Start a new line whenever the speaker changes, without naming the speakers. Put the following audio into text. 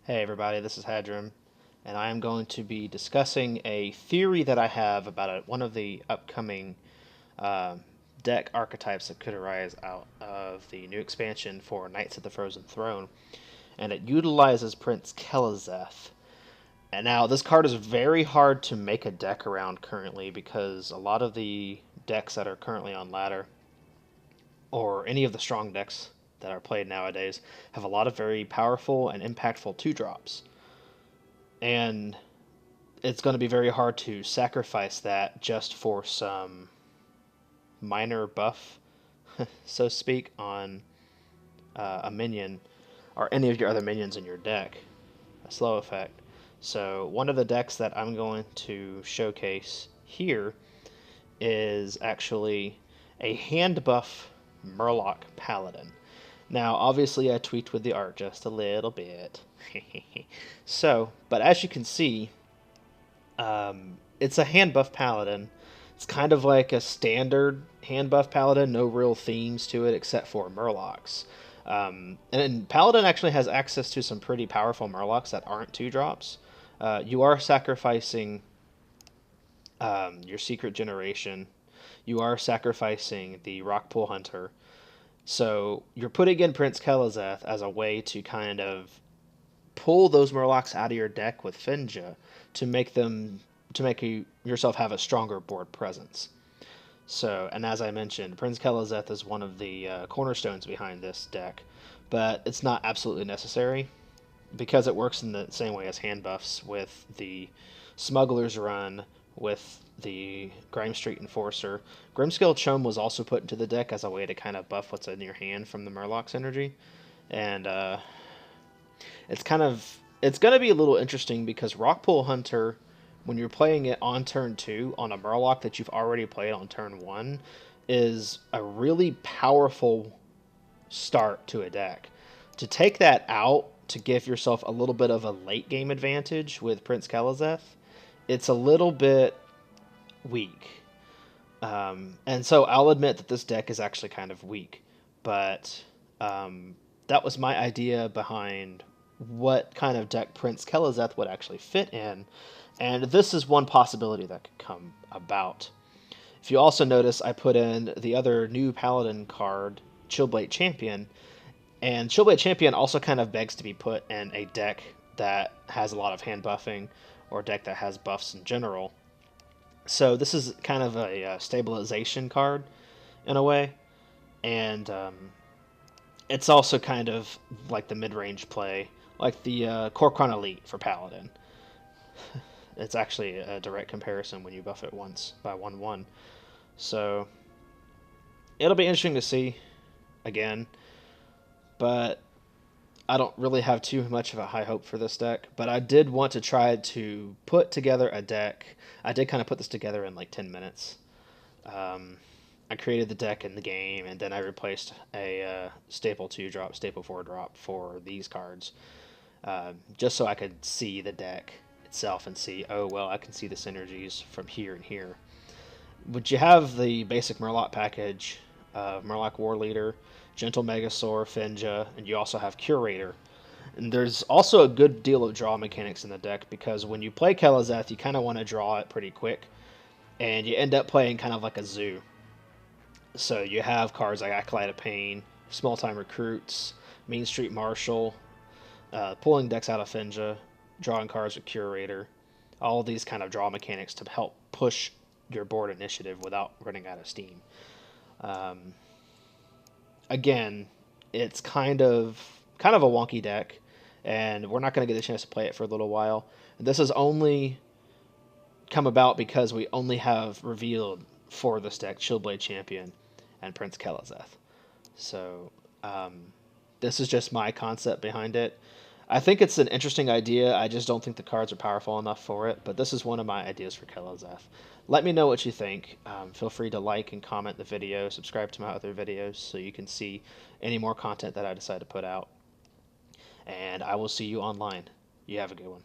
Hey everybody, this is Hadrim, and I am going to be discussing a theory that I have about one of the upcoming uh, deck archetypes that could arise out of the new expansion for Knights of the Frozen Throne, and it utilizes Prince Keleseth. And now this card is very hard to make a deck around currently because a lot of the decks that are currently on ladder, or any of the strong decks that are played nowadays, have a lot of very powerful and impactful 2-drops. And it's going to be very hard to sacrifice that just for some minor buff, so to speak, on a minion or any of your other minions in your deck, a slow effect. So one of the decks that I'm going to showcase here is actually a hand buff Murloc Paladin. Now, obviously, I tweaked with the art just a little bit. But as you can see, it's a hand buff Paladin. It's kind of like a standard hand buff Paladin, no real themes to it except for Murlocs. And Paladin actually has access to some pretty powerful Murlocs that aren't 2-drops. You are sacrificing your Secret Generation. You are sacrificing the Rockpool Hunter. So you're putting in Prince Keleseth as a way to kind of pull those Murlocs out of your deck with Finja to make yourself have a stronger board presence. So, and as I mentioned, Prince Keleseth is one of the cornerstones behind this deck, but it's not absolutely necessary because it works in the same way as hand buffs with the Smuggler's Run, with the Grime Street Enforcer. Grimscale Chum was also put into the deck as a way to kind of buff what's in your hand from the Murloc's energy, and it's going to be a little interesting because Rockpool Hunter, when you're playing it on turn 2 on a Murloc that you've already played on turn 1, is a really powerful start to a deck. To take that out to give yourself a little bit of a late game advantage with Prince Keleseth, it's a little bit weak. And so I'll admit that this deck is actually kind of weak, but that was my idea behind what kind of deck Prince Keleseth would actually fit in, and this is one possibility that could come about. If you also notice, I put in the other new Paladin card, Chillblade Champion, and Chillblade Champion also kind of begs to be put in a deck that has a lot of hand buffing, or a deck that has buffs in general. So this is kind of a stabilization card in a way, and it's also kind of like the mid-range play, like the Korkron Elite for Paladin. It's actually a direct comparison when you buff it once by 1/1. So it'll be interesting to see again, but I don't really have too much of a high hope for this deck. But I did want to try to put together a deck. I did kind of put this together in like 10 minutes. I created the deck in the game, and then I replaced a staple 2-drop, staple 4-drop for these cards, just so I could see the deck itself and see, oh, well, I can see the synergies from here and here. But you have the basic Murloc package of Murloc War Leader, Gentle Megasaur, Finja, and you also have Curator. And there's also a good deal of draw mechanics in the deck because when you play Keleseth, you kind of want to draw it pretty quick, and you end up playing kind of like a zoo. So you have cards like Acolyte of Pain, Small Time Recruits, Mean Street Marshal, pulling decks out of Finja, drawing cards with Curator. All of these kind of draw mechanics to help push your board initiative without running out of steam. Again, it's kind of a wonky deck, and we're not going to get a chance to play it for a little while. And this has only come about because we only have revealed for this deck Chillblade Champion and Prince Keleseth. So this is just my concept behind it. I think it's an interesting idea. I just don't think the cards are powerful enough for it. But this is one of my ideas for Keleseth. Let me know what you think. Feel free to like and comment the video. Subscribe to my other videos so you can see any more content that I decide to put out. And I will see you online. You have a good one.